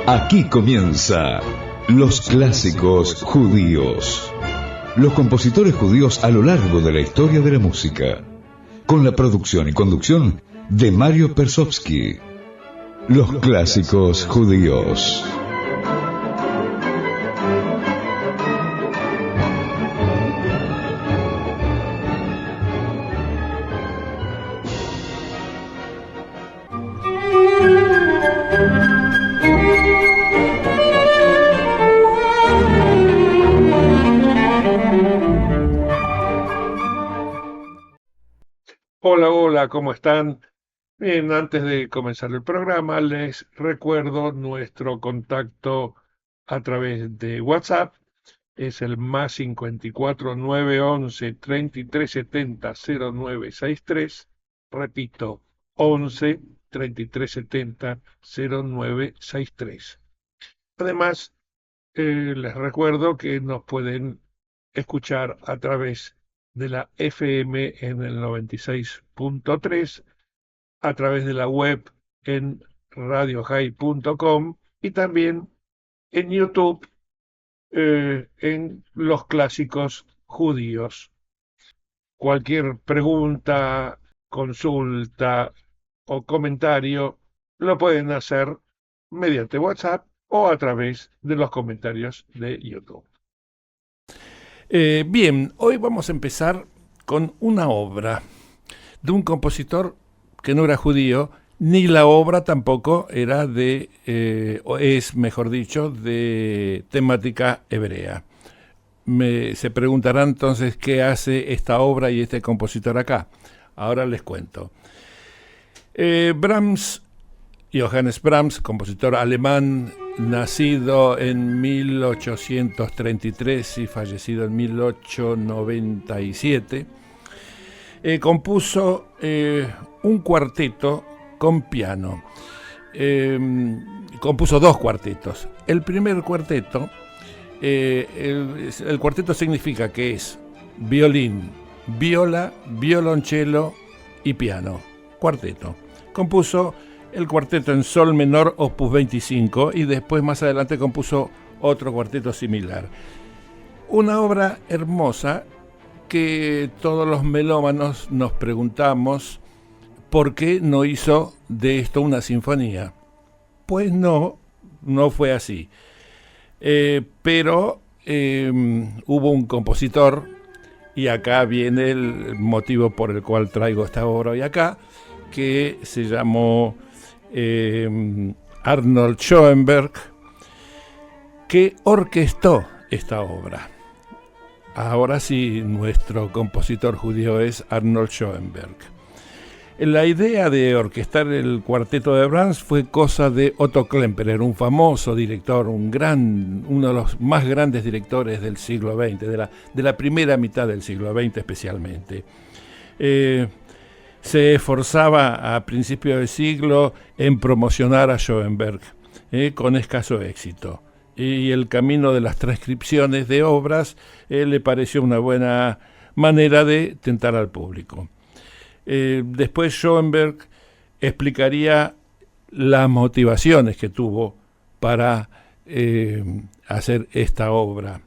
Aquí comienza Los Clásicos Judíos. Los compositores judíos a lo largo de la historia de la música. Con la producción y conducción de Mario Persovsky. Los Clásicos Judíos. Hola, ¿cómo están? Bien, antes de comenzar el programa, les recuerdo nuestro contacto a través de WhatsApp. Es el más 54 911 3370 0963. Repito, 11 3370 0963. Además, les recuerdo que nos pueden escuchar a través de la FM en el 96.3, a través de la web en radiohigh.com y también en YouTube en Los Clásicos Judíos. Cualquier pregunta, consulta o comentario lo pueden hacer mediante WhatsApp o a través de los comentarios de YouTube. Bien, hoy vamos a empezar con una obra de un compositor que no era judío, ni la obra tampoco era o es, mejor dicho, de temática hebrea. Se preguntarán entonces qué hace esta obra y este compositor acá. Ahora les cuento. Johannes Brahms, compositor alemán, nacido en 1833 y fallecido en 1897, compuso un cuarteto con piano. Compuso dos cuartetos. El primer cuarteto, el cuarteto significa que es violín, viola, violonchelo y piano. Cuarteto. Compuso el cuarteto en sol menor, opus 25, y después más adelante compuso otro cuarteto similar. Una obra hermosa que todos los melómanos nos preguntamos por qué no hizo de esto una sinfonía. Pues no fue así. Pero hubo un compositor, y acá viene el motivo por el cual traigo esta obra hoy acá, que se llamó Arnold Schoenberg, que orquestó esta obra. Ahora sí, nuestro compositor judío es Arnold Schoenberg. La idea de orquestar el cuarteto de Brahms fue cosa de Otto Klemperer, un famoso director, uno de los más grandes directores del siglo XX, de la primera mitad del siglo XX especialmente. Se esforzaba a principios de siglo en promocionar a Schoenberg, con escaso éxito. Y el camino de las transcripciones de obras le pareció una buena manera de tentar al público. Después Schoenberg explicaría las motivaciones que tuvo para hacer esta obra.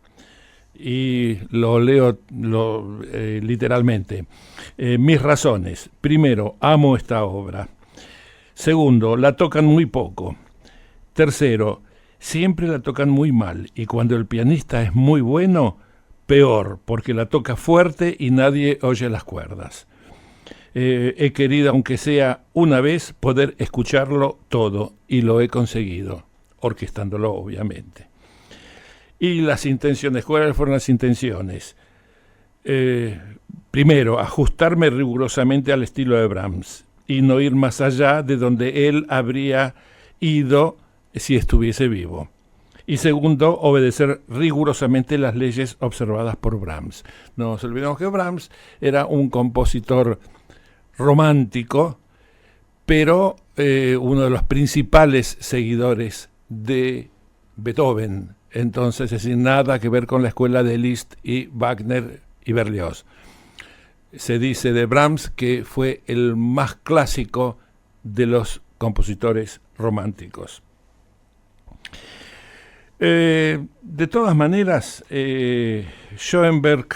Y lo leo literalmente. Mis razones. Primero, amo esta obra. Segundo, la tocan muy poco. Tercero, siempre la tocan muy mal. Y cuando el pianista es muy bueno, peor, porque la toca fuerte y nadie oye las cuerdas. He querido, aunque sea una vez, poder escucharlo todo, y lo he conseguido, orquestándolo obviamente. Y las intenciones, ¿cuáles fueron las intenciones? Primero, ajustarme rigurosamente al estilo de Brahms y no ir más allá de donde él habría ido si estuviese vivo. Y segundo, obedecer rigurosamente las leyes observadas por Brahms. No nos olvidemos que Brahms era un compositor romántico, pero uno de los principales seguidores de Beethoven. Entonces, es decir, nada que ver con la escuela de Liszt y Wagner y Berlioz. Se dice de Brahms que fue el más clásico de los compositores románticos. De todas maneras, Schoenberg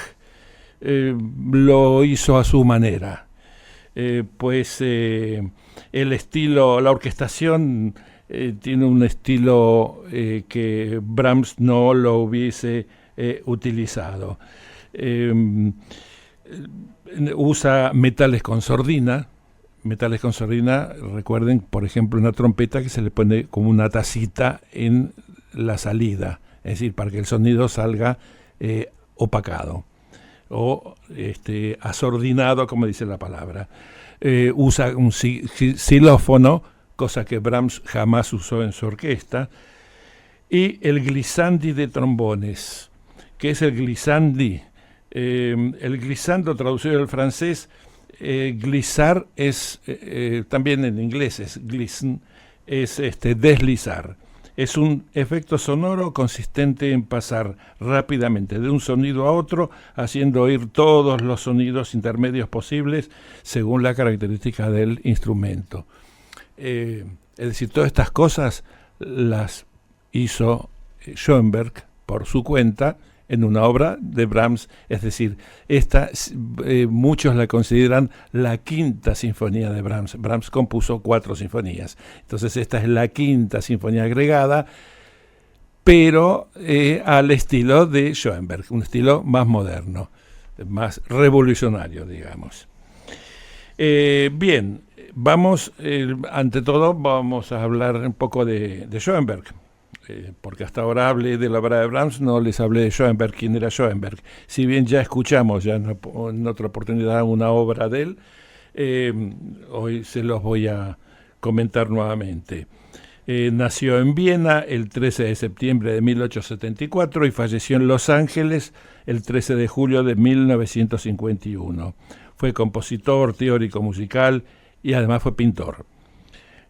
lo hizo a su manera, pues el estilo, la orquestación tiene un estilo que Brahms no lo hubiese utilizado. Usa metales con sordina. Metales con sordina, recuerden, por ejemplo, una trompeta que se le pone como una tacita en la salida, es decir, para que el sonido salga opacado o asordinado, como dice la palabra. Usa un xilófono, cosa que Brahms jamás usó en su orquesta, y el glissandi de trombones. ¿Qué es el glissandi? El glissando, traducido del francés, glissar es, también en inglés es glisten, es deslizar. Es un efecto sonoro consistente en pasar rápidamente de un sonido a otro, haciendo oír todos los sonidos intermedios posibles según la característica del instrumento. Es decir, todas estas cosas las hizo Schoenberg por su cuenta en una obra de Brahms, es decir, esta muchos la consideran la quinta sinfonía de Brahms. Brahms compuso 4 sinfonías, entonces esta es la quinta sinfonía agregada, pero al estilo de Schoenberg, un estilo más moderno, más revolucionario, digamos. Bien, vamos, ante todo vamos a hablar un poco de Schoenberg. Porque hasta ahora hablé de la obra de Brahms, no les hablé de Schoenberg, quién era Schoenberg. Si bien ya escuchamos ya en otra oportunidad una obra de él, hoy se los voy a comentar nuevamente. Nació en Viena el 13 de septiembre de 1874 y falleció en Los Ángeles el 13 de julio de 1951. Fue compositor, teórico musical y además fue pintor.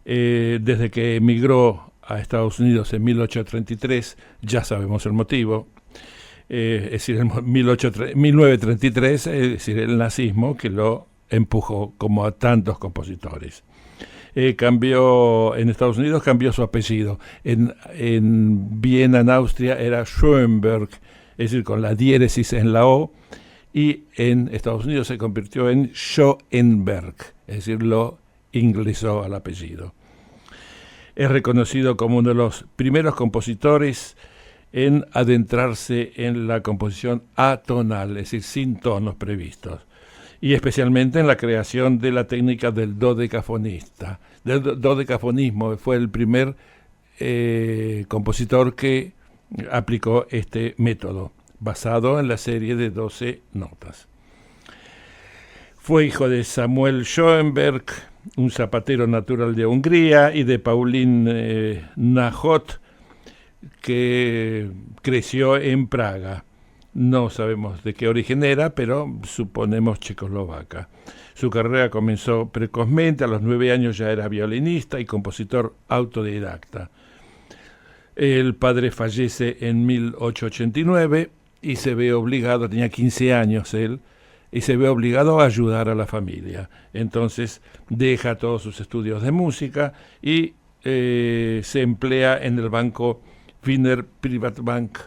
Desde que emigró a Estados Unidos en 1833, ya sabemos el motivo, es decir, en 1933, es decir, el nazismo que lo empujó como a tantos compositores. En Estados Unidos cambió su apellido. En Viena, en Austria, era Schoenberg, es decir, con la diéresis en la O, y en Estados Unidos se convirtió en Schoenberg, es decir, lo inglesó al apellido. Es reconocido como uno de los primeros compositores en adentrarse en la composición atonal, es decir, sin tonos previstos, y especialmente en la creación de la técnica del dodecafonismo. Fue el primer compositor que aplicó este método, basado en la serie de 12 notas. Fue hijo de Samuel Schoenberg, un zapatero natural de Hungría, y de Pauline Nahot, que creció en Praga. No sabemos de qué origen era, pero suponemos checoslovaca. Su carrera comenzó precozmente, a los 9 años ya era violinista y compositor autodidacta. El padre fallece en 1889 y se ve obligado, tenía 15 años él, y se ve obligado a ayudar a la familia. Entonces deja todos sus estudios de música y se emplea en el banco Wiener Privatbank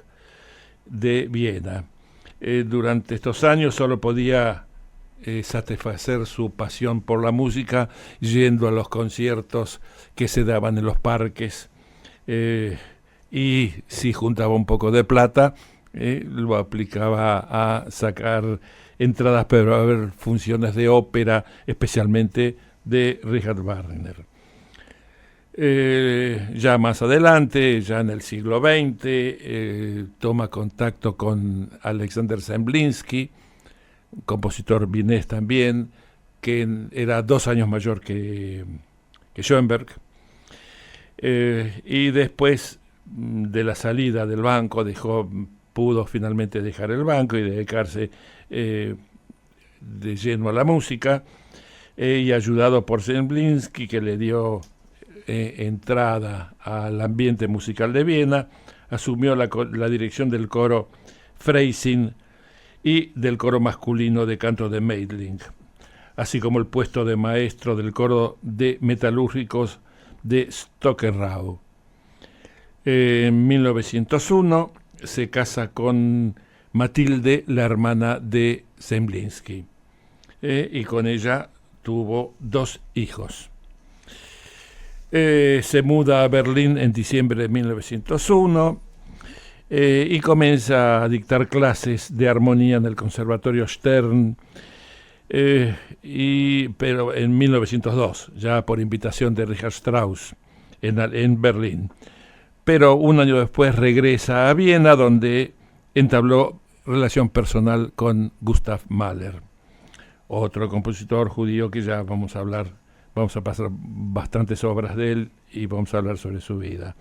de Viena. Durante estos años solo podía satisfacer su pasión por la música yendo a los conciertos que se daban en los parques, y si juntaba un poco de plata, lo aplicaba a sacar entradas para ver funciones de ópera, especialmente de Richard Wagner. Ya más adelante, ya en el siglo XX, toma contacto con Alexander Zemlinsky, un compositor vienés también, que era 2 años mayor que Schoenberg, y después de la salida del banco pudo finalmente dejar el banco y dedicarse de lleno a la música, y ayudado por Zemlinsky, que le dio entrada al ambiente musical de Viena, asumió la dirección del coro Freising y del coro masculino de canto de Meidling, así como el puesto de maestro del coro de metalúrgicos de Stockerau. En 1901 se casa con Matilde, la hermana de Zemlinsky, y con ella tuvo 2 hijos. Se muda a Berlín en diciembre de 1901 y comienza a dictar clases de armonía en el Conservatorio Stern, pero en 1902, ya por invitación de Richard Strauss en Berlín. Pero un año después regresa a Viena, donde entabló relación personal con Gustav Mahler, otro compositor judío que ya vamos a pasar bastantes obras de él y vamos a hablar sobre su vida.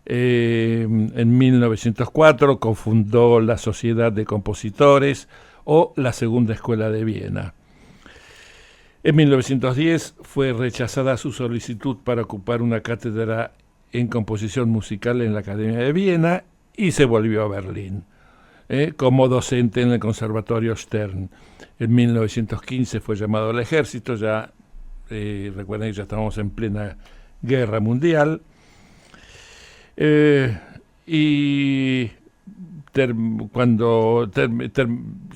En 1904 cofundó la Sociedad de Compositores o la Segunda Escuela de Viena. En 1910 fue rechazada su solicitud para ocupar una cátedra en composición musical en la Academia de Viena y se volvió a Berlín como docente en el Conservatorio Stern. En 1915 fue llamado al ejército, recuerden que ya estábamos en plena guerra mundial, y cuando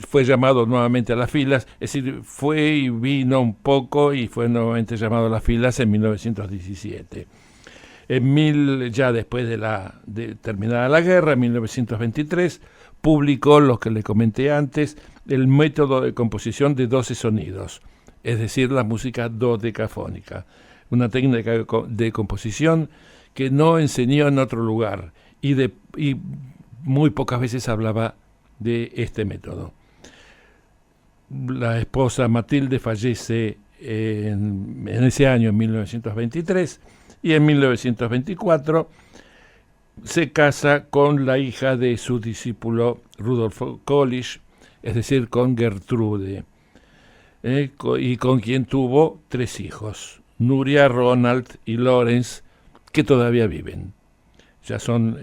fue llamado nuevamente a las filas, es decir, fue y vino un poco y fue nuevamente llamado a las filas en 1917. Ya después de terminada la guerra, en 1923, publicó lo que le comenté antes, el método de composición de 12 sonidos, es decir, la música dodecafónica, una técnica de composición que no enseñó en otro lugar y muy pocas veces hablaba de este método. La esposa Matilde fallece en ese año, en 1923, y en 1924 se casa con la hija de su discípulo Rudolf Kolisch, es decir, con Gertrude, y con quien tuvo 3 hijos, Nuria, Ronald y Lorenz, que todavía viven. Ya son...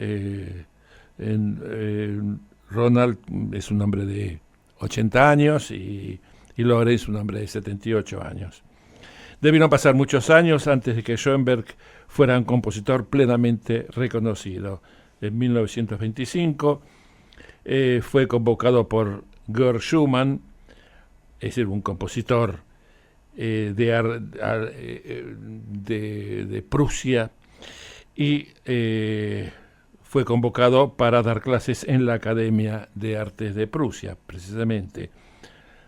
Ronald es un hombre de 80 años y Lorenz un hombre de 78 años. Debieron pasar muchos años antes de que Schoenberg fuera un compositor plenamente reconocido. En 1925 fue convocado por Georg Schumann, es decir, un compositor de Prusia, y fue convocado para dar clases en la Academia de Artes de Prusia, precisamente,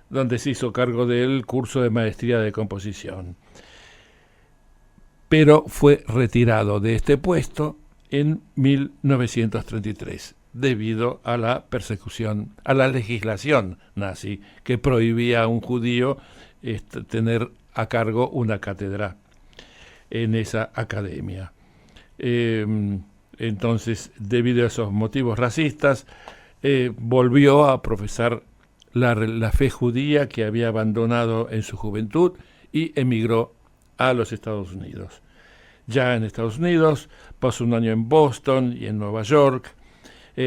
donde se hizo cargo del curso de maestría de composición. Pero fue retirado de este puesto en 1933, debido a la persecución, a la legislación nazi, que prohibía a un judío tener a cargo una cátedra en esa academia. Entonces, debido a esos motivos racistas, volvió a profesar la fe judía que había abandonado en su juventud y emigró a los Estados Unidos. Ya en Estados Unidos pasó un año en Boston y en Nueva York,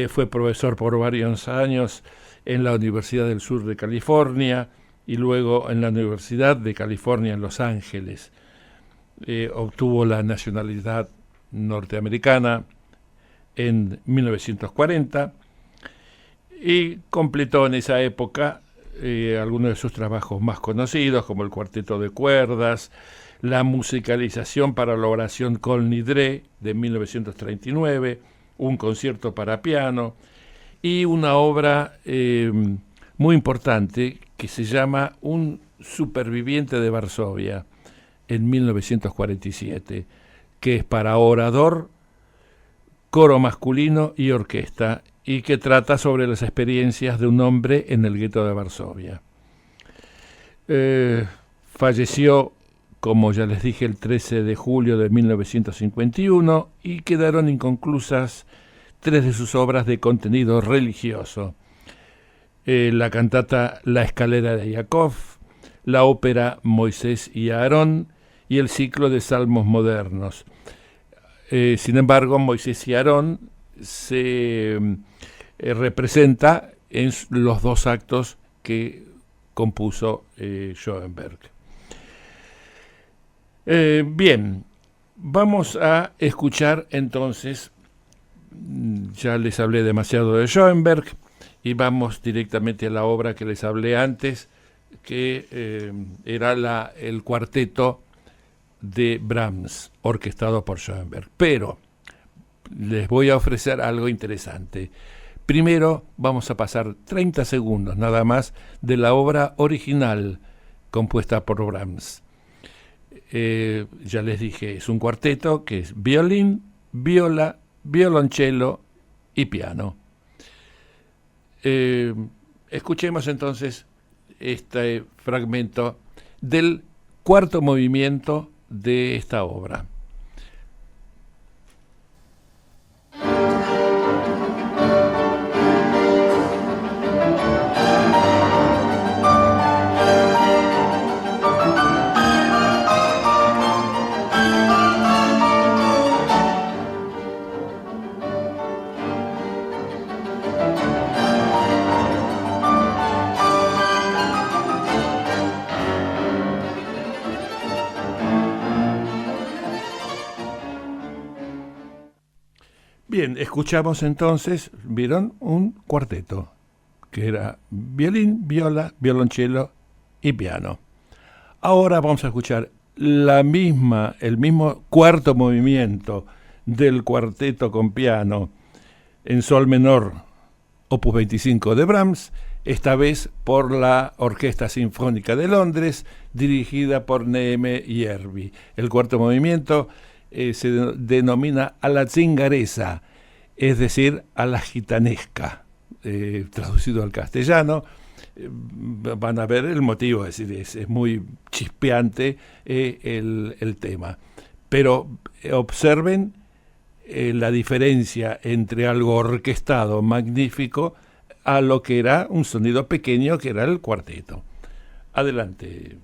fue profesor por varios años en la Universidad del Sur de California y luego en la Universidad de California en Los Ángeles. Obtuvo la nacionalidad norteamericana en 1940 y completó en esa época algunos de sus trabajos más conocidos, como el Cuarteto de Cuerdas, la musicalización para la oración Kol Nidre de 1939, un concierto para piano y una obra muy importante que se llama Un superviviente de Varsovia en 1947, que es para orador, coro masculino y orquesta, y que trata sobre las experiencias de un hombre en el gueto de Varsovia. Falleció, como ya les dije, el 13 de julio de 1951 y quedaron inconclusas 3 de sus obras de contenido religioso. La cantata La escalera de Jacob, la ópera Moisés y Aarón y el ciclo de salmos modernos. Sin embargo, Moisés y Aarón se representa en los 2 actos que compuso Schoenberg. Bien, vamos a escuchar entonces ya les hablé demasiado de Schoenberg y vamos directamente a la obra que les hablé antes, que era el cuarteto de Brahms, orquestado por Schoenberg. Pero les voy a ofrecer algo interesante. Primero vamos a pasar 30 segundos nada más de la obra original compuesta por Brahms. Ya les dije, es un cuarteto que es violín, viola, violonchelo y piano. Escuchemos entonces este fragmento del cuarto movimiento de esta obra. Bien, escuchamos entonces, ¿vieron? Un cuarteto, que era violín, viola, violonchelo y piano. Ahora vamos a escuchar el mismo cuarto movimiento del cuarteto con piano en sol menor, opus 25 de Brahms, esta vez por la Orquesta Sinfónica de Londres, dirigida por Neeme Järvi. El cuarto movimiento se denomina a la zingaresa, es decir, a la gitanesca, traducido al castellano. Van a ver el motivo, es decir, es muy chispeante el tema. Pero observen la diferencia entre algo orquestado, magnífico, a lo que era un sonido pequeño, que era el cuarteto. Adelante.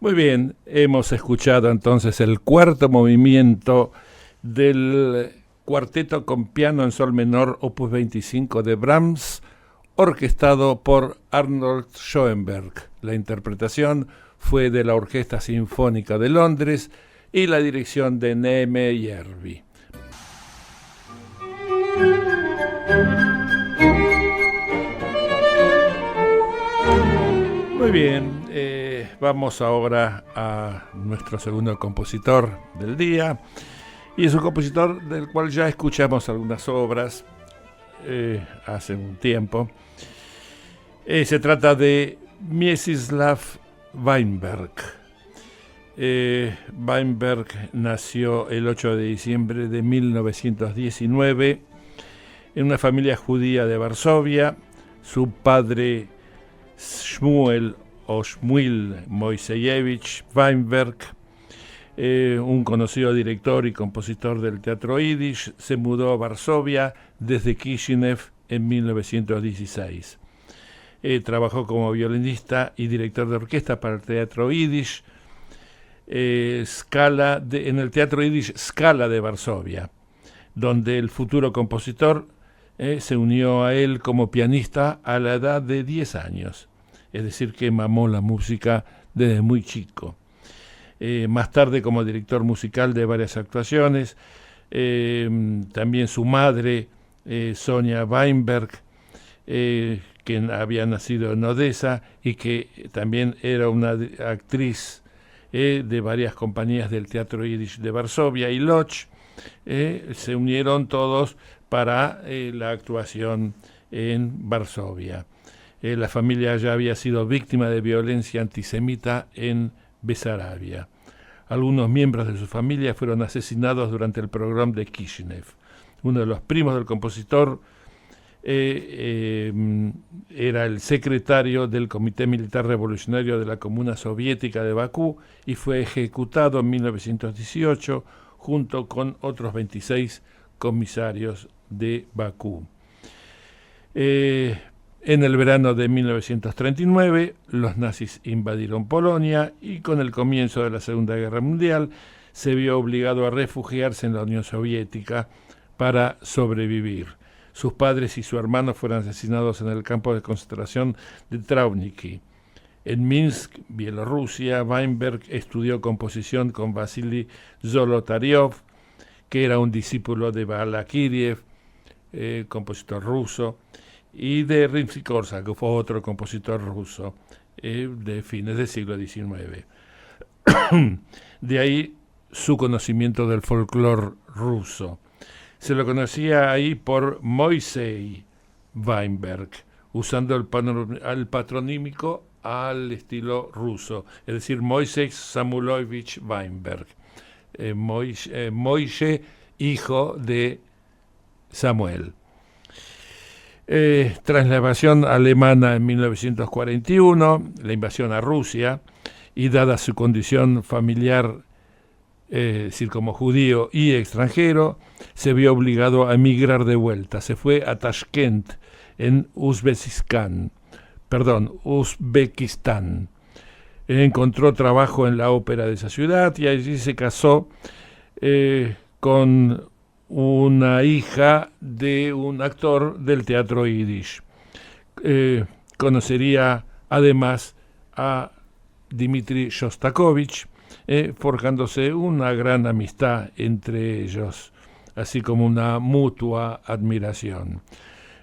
Muy bien, hemos escuchado entonces el cuarto movimiento del cuarteto con piano en sol menor opus 25 de Brahms, orquestado por Arnold Schoenberg. La interpretación fue de la Orquesta Sinfónica de Londres y la dirección de Neeme Järvi. Muy bien, vamos ahora a nuestro segundo compositor del día, y es un compositor del cual ya escuchamos algunas obras hace un tiempo. Se trata de Mieczysław Weinberg. Weinberg nació el 8 de diciembre de 1919 en una familia judía de Varsovia. Su padre, Shmuel Moiseyevich Weinberg, un conocido director y compositor del teatro yiddish, se mudó a Varsovia desde Kishinev en 1916. Trabajó como violinista y director de orquesta para el teatro yiddish, en el teatro yiddish Scala de Varsovia, donde el futuro compositor se unió a él como pianista a la edad de 10 años. Es decir, que mamó la música desde muy chico. Más tarde como director musical de varias actuaciones, también su madre, Sonia Weinberg, quien había nacido en Odessa y que también era una actriz de varias compañías del teatro yiddish de Varsovia y Lodz, se unieron todos para la actuación en Varsovia. La familia ya había sido víctima de violencia antisemita en Besarabia. Algunos miembros de su familia fueron asesinados durante el pogrom de Kishinev. Uno de los primos del compositor era el secretario del Comité Militar Revolucionario de la Comuna Soviética de Bakú y fue ejecutado en 1918 junto con otros 26 comisarios de Bakú. En el verano de 1939, los nazis invadieron Polonia y con el comienzo de la Segunda Guerra Mundial se vio obligado a refugiarse en la Unión Soviética para sobrevivir. Sus padres y su hermano fueron asesinados en el campo de concentración de Trauniki. En Minsk, Bielorrusia, Weinberg estudió composición con Vasily Zolotaryov, que era un discípulo de Balakirev, compositor ruso, y de Rimsky-Korsak, que fue otro compositor ruso de fines del siglo XIX. De ahí su conocimiento del folclore ruso. Se lo conocía ahí por Moisey Weinberg, usando el patronímico al estilo ruso, es decir, Moisey Samuilovich Weinberg. Moishe, hijo de Samuel. Tras la invasión alemana en 1941, la invasión a Rusia, y dada su condición familiar, es decir, como judío y extranjero, se vio obligado a emigrar de vuelta. Se fue a Tashkent, en Uzbekistán. Encontró trabajo en la ópera de esa ciudad y allí se casó con una hija de un actor del teatro yiddish. Conocería además a Dmitri Shostakovich, forjándose una gran amistad entre ellos, así como una mutua admiración.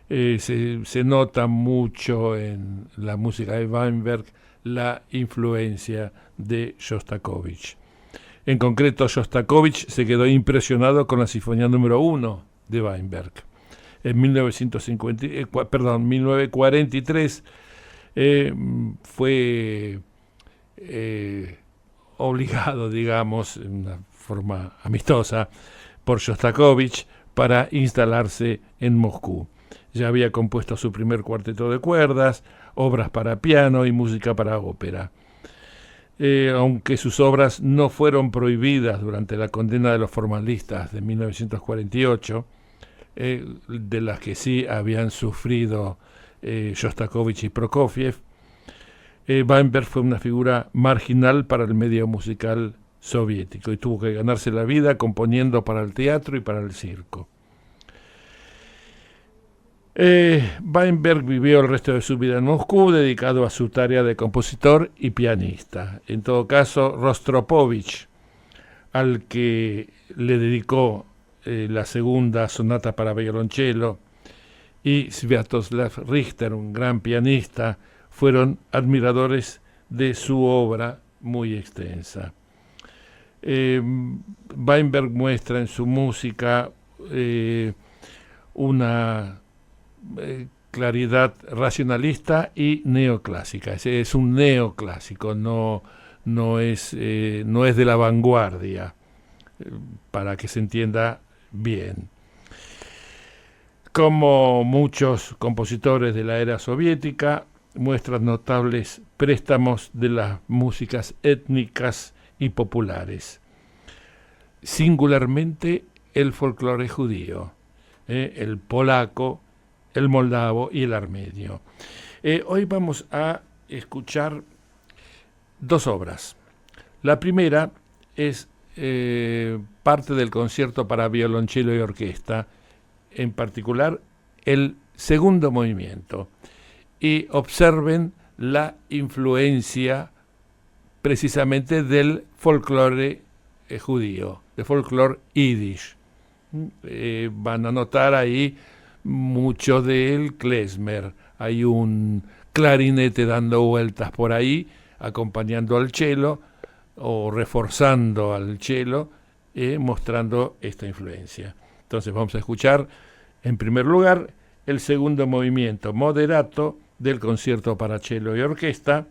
Se nota mucho en la música de Weinberg la influencia de Shostakovich. En concreto, Shostakovich se quedó impresionado con la Sinfonía número 1 de Weinberg. En 1943 fue obligado, digamos, en una forma amistosa, por Shostakovich para instalarse en Moscú. Ya había compuesto su primer cuarteto de cuerdas, obras para piano y música para ópera. Aunque sus obras no fueron prohibidas durante la condena de los formalistas de 1948, de las que sí habían sufrido Shostakovich y Prokofiev, Weinberg fue una figura marginal para el medio musical soviético y tuvo que ganarse la vida componiendo para el teatro y para el circo. Weinberg vivió el resto de su vida en Moscú dedicado a su tarea de compositor y pianista. En todo caso, Rostropovich, al que le dedicó la segunda sonata para violonchelo, y Sviatoslav Richter, un gran pianista, fueron admiradores de su obra muy extensa. Weinberg muestra en su música una claridad racionalista y neoclásica. Es un neoclásico, no es de la vanguardia, para que se entienda bien. Como muchos compositores de la era soviética, muestra notables préstamos de las músicas étnicas y populares, singularmente el folclore judío, el polaco, el moldavo y el armenio. Hoy vamos a escuchar dos obras. La primera es parte del concierto para violonchelo y orquesta, en particular el segundo movimiento. Y observen la influencia precisamente del folclore judío, del folclore yiddish. Van a notar ahí mucho del klezmer. Hay un clarinete dando vueltas por ahí, acompañando al cello o reforzando al cello, mostrando esta influencia. Entonces vamos a escuchar en primer lugar el segundo movimiento moderato del concierto para cello y orquesta.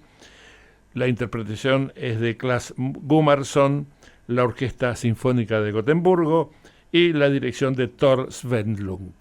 La interpretación es de Klas Gunnarsson, la Orquesta Sinfónica de Gotemburgo y la dirección de Thor Svendlund.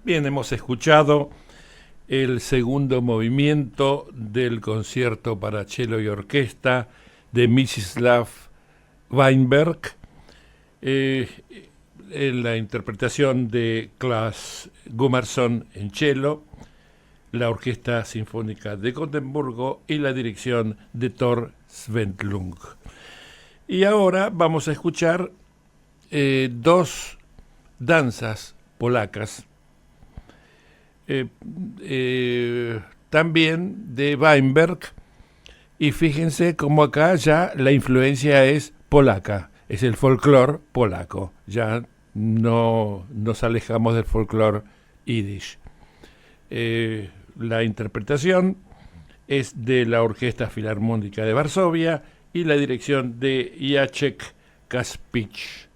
Bien, hemos escuchado el segundo movimiento del concierto para cello y orquesta de Mstislav Weinberg, en la interpretación de Klaus Gummerson en cello, la Orquesta Sinfónica de Gotemburgo y la dirección de Thor Svendlund. Y ahora vamos a escuchar dos danzas polacas, también de Weinberg, y fíjense cómo acá ya la influencia es polaca, es el folclore polaco, ya no nos alejamos del folclore yiddish. La interpretación es de la Orquesta Filarmónica de Varsovia y la dirección de Jacek Kaspich.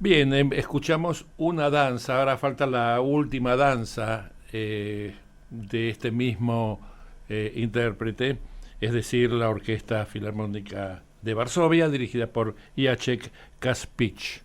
Bien, escuchamos una danza, ahora falta la última danza de este mismo intérprete, es decir, la Orquesta Filarmónica de Varsovia, dirigida por Jacek Kaspich.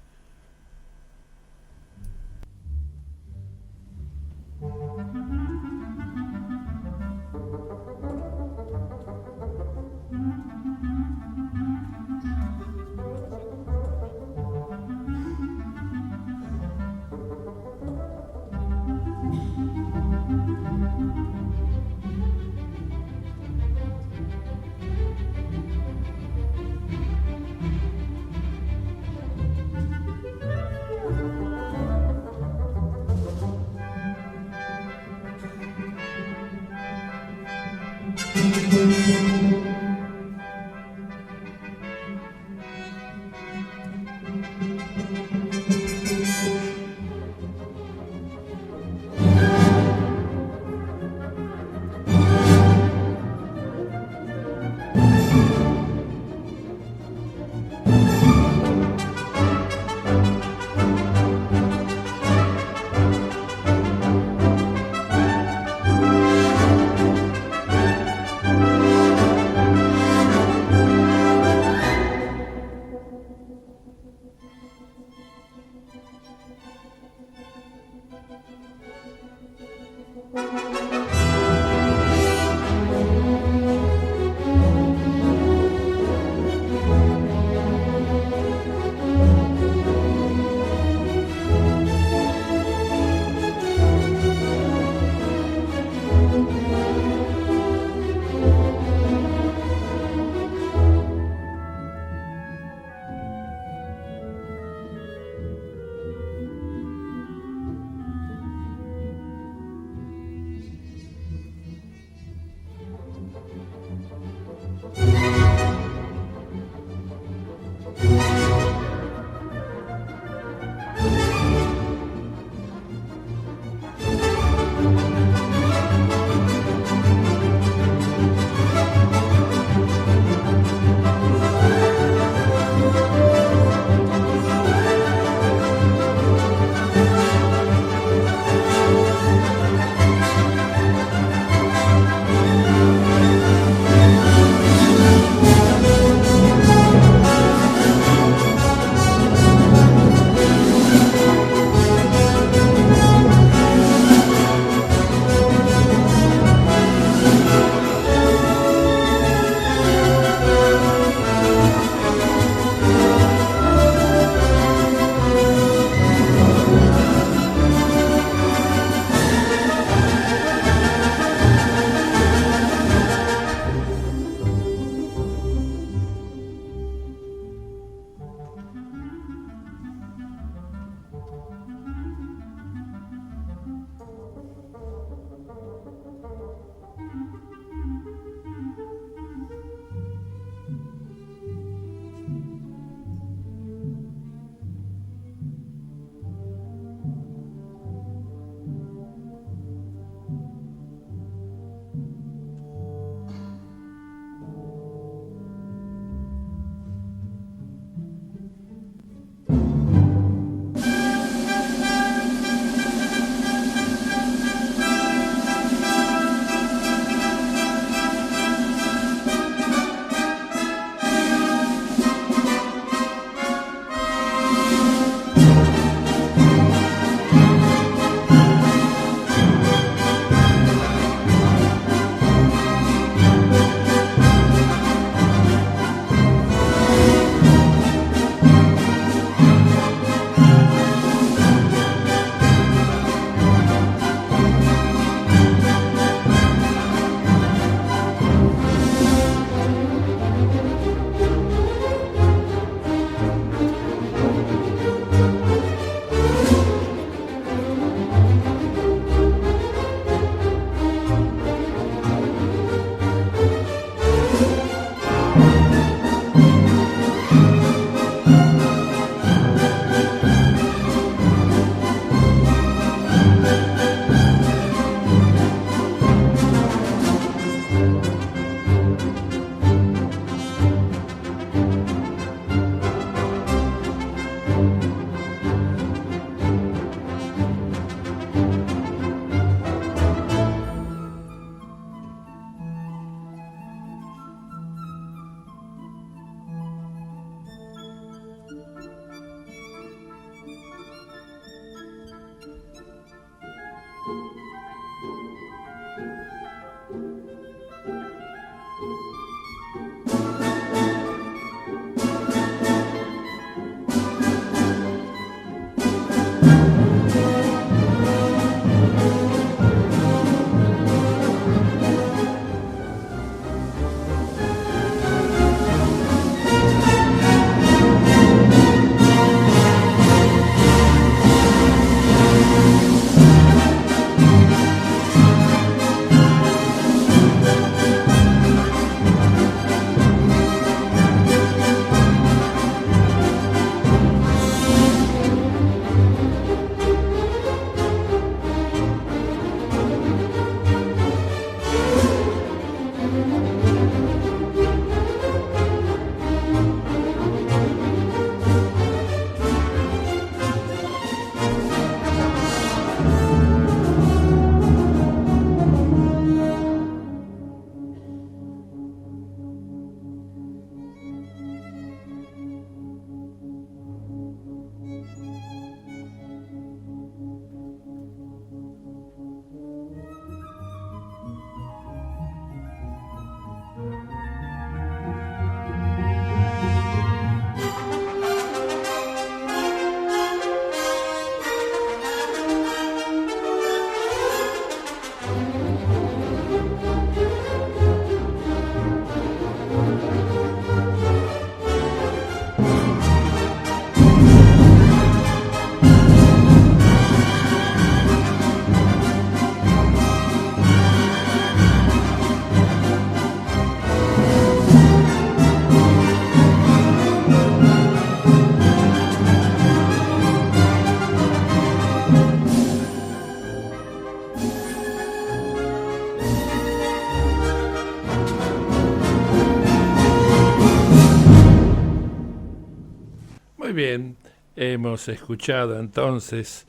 Muy bien, hemos escuchado entonces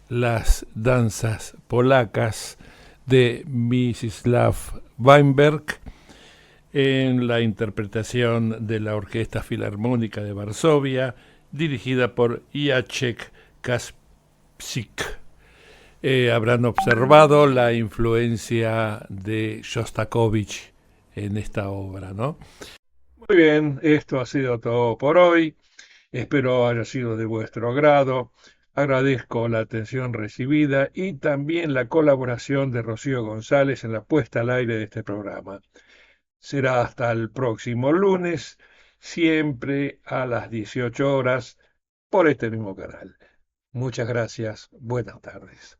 las danzas polacas de Mstislav Weinberg en la interpretación de la Orquesta Filarmónica de Varsovia, dirigida por Jacek Kaspsik. Habrán observado la influencia de Shostakovich en esta obra, ¿no? Muy bien, esto ha sido todo por hoy. Espero haya sido de vuestro agrado. Agradezco la atención recibida y también la colaboración de Rocío González en la puesta al aire de este programa. Será hasta el próximo lunes, siempre a las 18 horas, por este mismo canal. Muchas gracias. Buenas tardes.